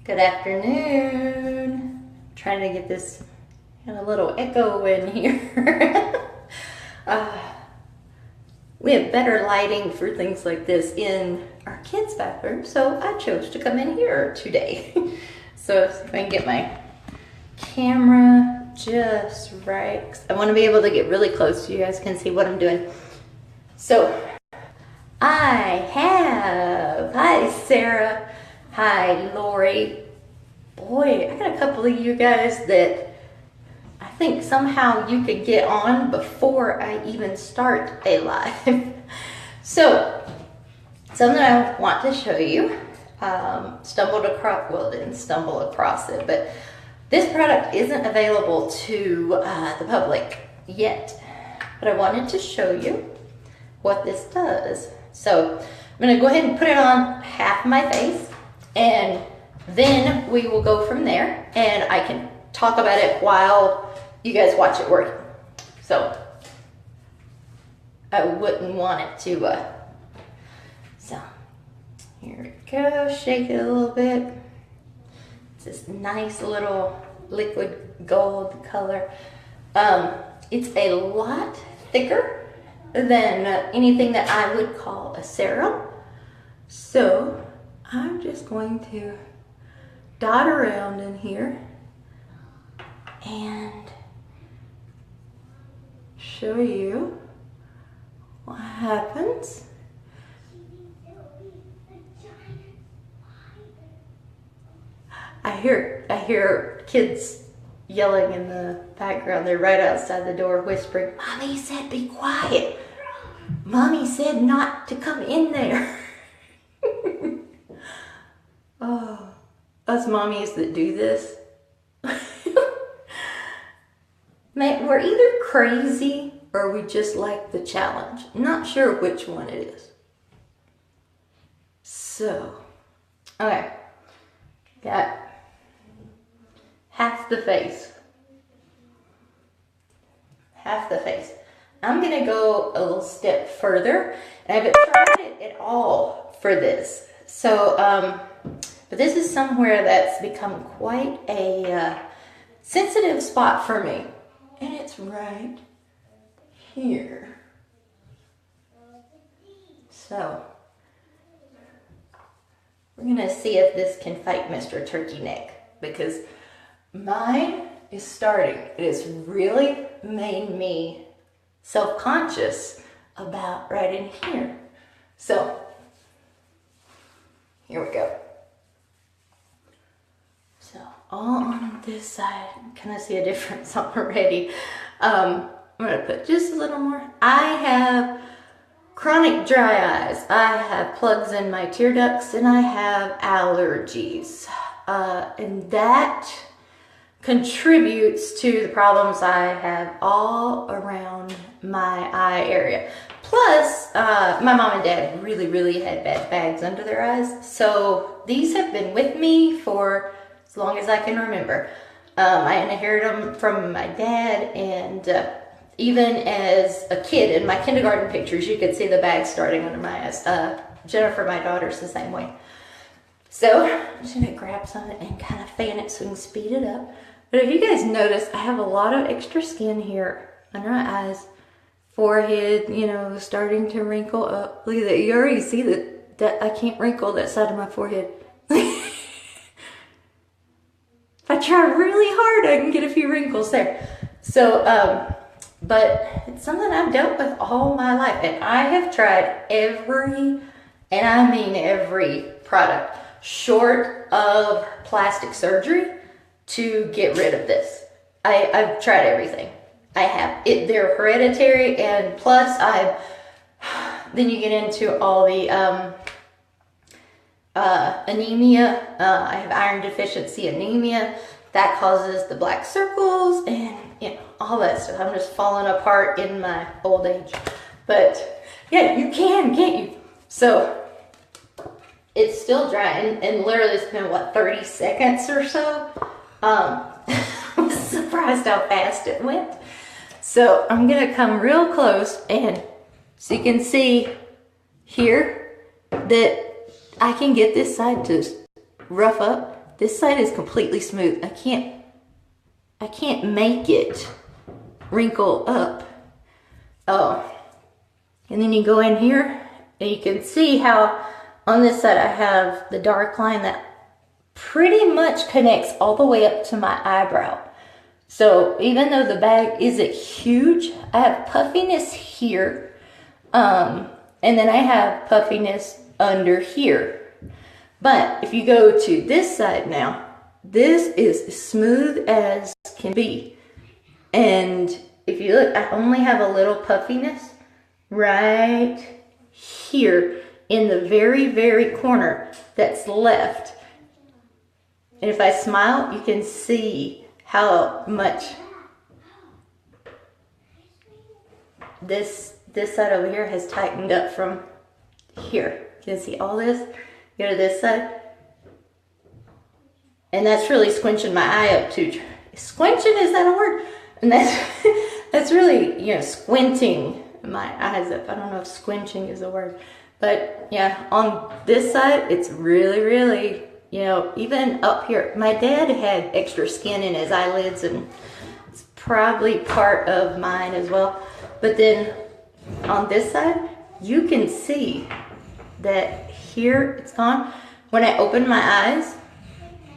Good afternoon. Trying to get this a little echo in here. uh, we have better lighting for things like this in our kids' bathroom, so I chose to come in here today. So if I can get my camera just right, 'cause I want to be able to get really close so you guys can see what I'm doing. So hi Sarah, hi Lori. Boy, I got a couple of you guys that I think somehow you could get on before I even start a live. So something I want to show you, didn't stumble across it, but this product isn't available to the public yet, but I wanted to show you what this does. So I'm gonna go ahead and put it on half my face, and then we will go from there, and I can talk about it while you guys watch it working. So I wouldn't want it to, so here we go, shake it a little bit. It's this nice little liquid gold color. It's a lot thicker than anything that I would call a serum. So I'm just going to dot around in here and show you what happens. I hear kids yelling in the background. They're right outside the door whispering, "Mommy said be quiet. Mommy said not to come in there." Oh, us mommies that do this. Man, we're either crazy or we just like the challenge. Not sure which one it is. So, okay, got half the face. Half the face. I'm gonna go a little step further, and I haven't tried it at all for this. So, but this is somewhere that's become quite a sensitive spot for me, and it's right here. So, we're gonna see if this can fight Mr. Turkey Neck, because mine is starting. It has really made me self-conscious about right in here. So, here we go. So, all on this side, can I see a difference already? I'm gonna put just a little more. I have chronic dry eyes. I have plugs in my tear ducts, and I have allergies. And that contributes to the problems I have all around my eye area. Plus, my mom and dad really had bad bags under their eyes. So these have been with me for as long as I can remember. I inherited them from my dad, and even as a kid in my kindergarten pictures, you could see the bag starting under my eyes. Jennifer, my daughter's the same way. So I'm just gonna grab some and kind of fan it so we can speed it up. But if you guys notice, I have a lot of extra skin here under my eyes, forehead, you know, starting to wrinkle up. Look at that, you already see that I can't wrinkle that side of my forehead. If I try really hard, I can get a few wrinkles there. So, but it's something I've dealt with all my life, and I have tried every, and I mean every product, short of plastic surgery, to get rid of this. I've tried everything. I have it. They're hereditary, and plus then you get into all the anemia. I have iron deficiency anemia that causes the black circles, and you know, all that stuff. I'm just falling apart in my old age. But yeah, you can, can't you? So it's still dry, and literally it's been what, 30 seconds or so. I was surprised how fast it went. So I'm gonna come real close, and so you can see here that I can get this side to rough up this side is completely smooth. I can't make it wrinkle up. Oh, and then you go in here and you can see how on this side I have the dark line that pretty much connects all the way up to my eyebrow. So even though the bag isn't huge, I have puffiness here, and then I have puffiness under here. But if you go to this side now, this is smooth as can be. And if you look, I only have a little puffiness right here in the very, very corner that's left. And if I smile, you can see how much this side over here has tightened up from here. You can see all this. Go to this side. And that's really squinching my eye up too. Squinching, is that a word? And that's really, you know, squinting my eyes up. I don't know if squinching is a word. But yeah, on this side, it's really, really, you know, even up here. My dad had extra skin in his eyelids, and it's probably part of mine as well. But then on this side, you can see that here it's gone. When I open my eyes,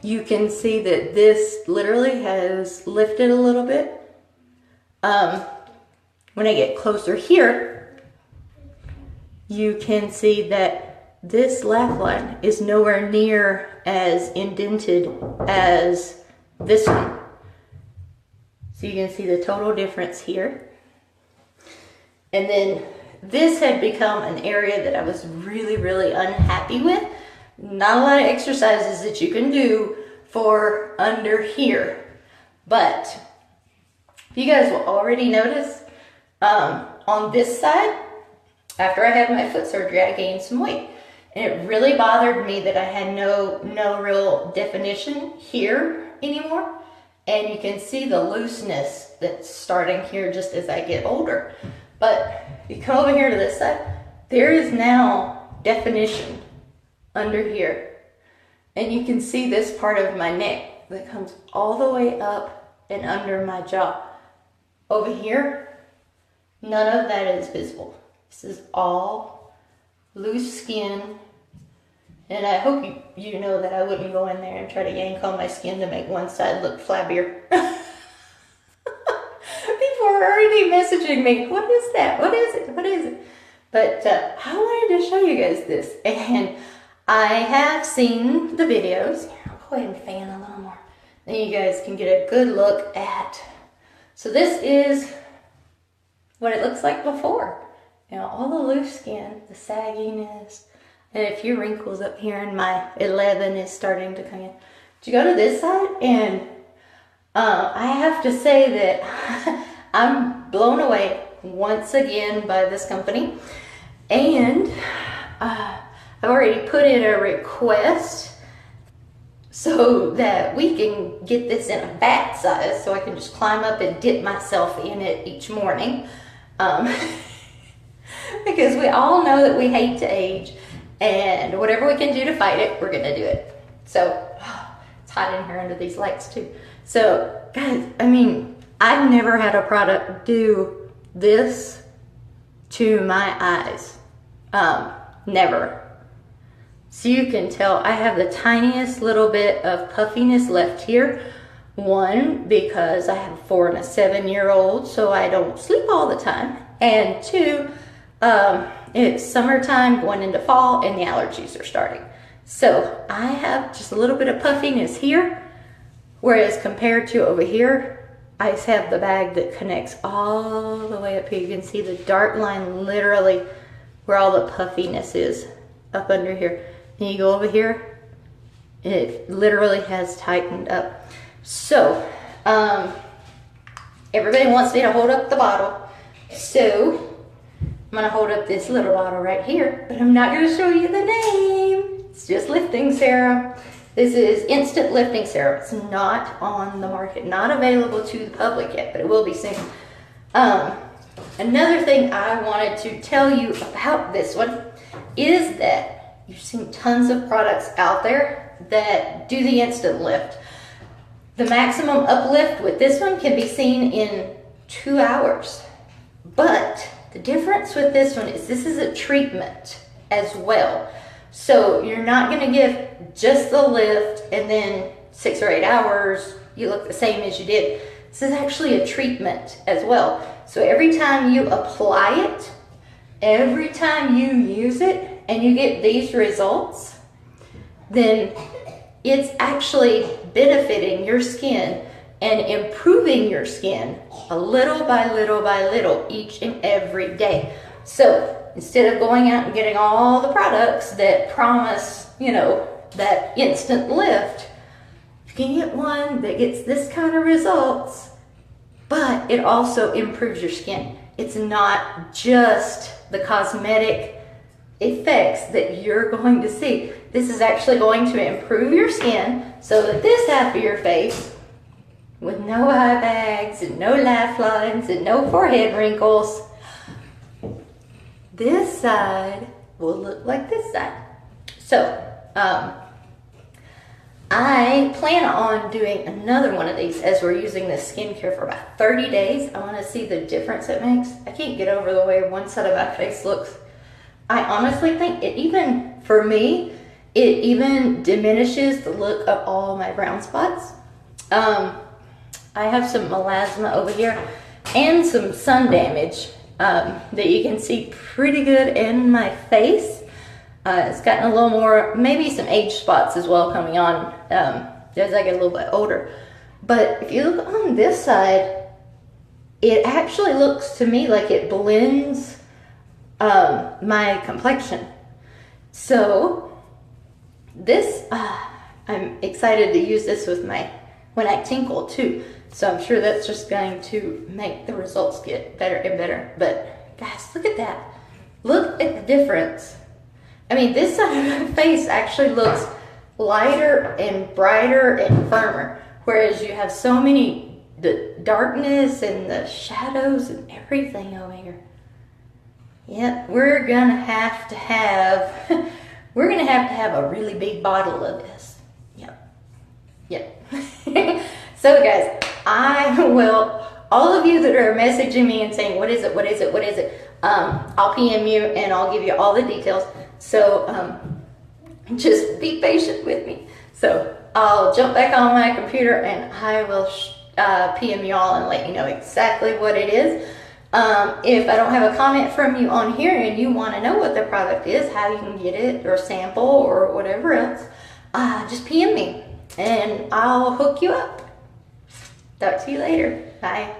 you can see that this literally has lifted a little bit. When I get closer here, you can see that this laugh line is nowhere near as indented as this one. So you can see the total difference here. And then this had become an area that I was really, really unhappy with. Not a lot of exercises that you can do for under here. But you guys will already notice on this side, after I had my foot surgery, I gained some weight. And it really bothered me that I had no real definition here anymore. And you can see the looseness that's starting here just as I get older. But you come over here to this side, there is now definition under here. And you can see this part of my neck that comes all the way up and under my jaw. Over here, none of that is visible. This is all loose skin. And I hope you know that I wouldn't go in there and try to yank on my skin to make one side look flabbier. People are already messaging me, what is that? What is it? What is it? But I wanted to show you guys this. And I have seen the videos. I'll go ahead and fan a little more. Then you guys can get a good look at. So this is what it looks like before. You know, all the loose skin, the sagginess, and a few wrinkles up here, and my 11 is starting to come in. But you go to this side, and I have to say that I'm blown away once again by this company. And I've already put in a request so that we can get this in a bat size so I can just climb up and dip myself in it each morning. Because we all know that we hate to age, and whatever we can do to fight it, we're gonna do it. So, it's hot in here under these lights too. So, guys, I mean, I've never had a product do this to my eyes. Never. So you can tell I have the tiniest little bit of puffiness left here. One, because I have a 4 and a 7-year-old, so I don't sleep all the time. And two, it's summertime going into fall and the allergies are starting. So I have just a little bit of puffiness here, whereas compared to over here, I just have the bag that connects all the way up here. You can see the dark line literally where all the puffiness is up under here. And you go over here, it literally has tightened up. So, everybody wants me to hold up the bottle. So, I'm gonna hold up this little bottle right here, but I'm not gonna show you the name. It's just lifting serum. This is instant lifting serum. It's not on the market, not available to the public yet, but it will be soon. Another thing I wanted to tell you about this one is that you've seen tons of products out there that do the instant lift. The maximum uplift with this one can be seen in 2 hours. But the difference with this one is this is a treatment as well. So you're not gonna give just the lift and then 6 or 8 hours, you look the same as you did. This is actually a treatment as well. So every time you apply it, every time you use it and you get these results, then it's actually benefiting your skin and improving your skin a little by little by little each and every day. So instead of going out and getting all the products that promise, you know, that instant lift, you can get one that gets this kind of results, but it also improves your skin. It's not just the cosmetic effects that you're going to see. This is actually going to improve your skin so that this half of your face, with no eye bags and no laugh lines and no forehead wrinkles, this side will look like this side. So, I plan on doing another one of these as we're using this skincare for about 30 days. I want to see the difference it makes. I can't get over the way one side of my face looks. I honestly think it even, for me, it even diminishes the look of all my brown spots. I have some melasma over here and some sun damage that you can see pretty good in my face. It's gotten a little more, maybe some age spots as well coming on as I get a little bit older. But if you look on this side, it actually looks to me like it blends my complexion. So this, I'm excited to use this with my when I tinkle too. So I'm sure that's just going to make the results get better and better. But guys, look at that. Look at the difference. I mean, this side of my face actually looks lighter and brighter and firmer, whereas you have so many, the darkness and the shadows and everything over here. Yep, we're gonna have to have a really big bottle of this. Yep. So guys, I will, all of you that are messaging me and saying, what is it? I'll PM you and I'll give you all the details. So just be patient with me. So I'll jump back on my computer and I will PM you all and let you know exactly what it is. If I don't have a comment from you on here and you want to know what the product is, how you can get it or sample or whatever else, just PM me and I'll hook you up. Talk to you later. Bye.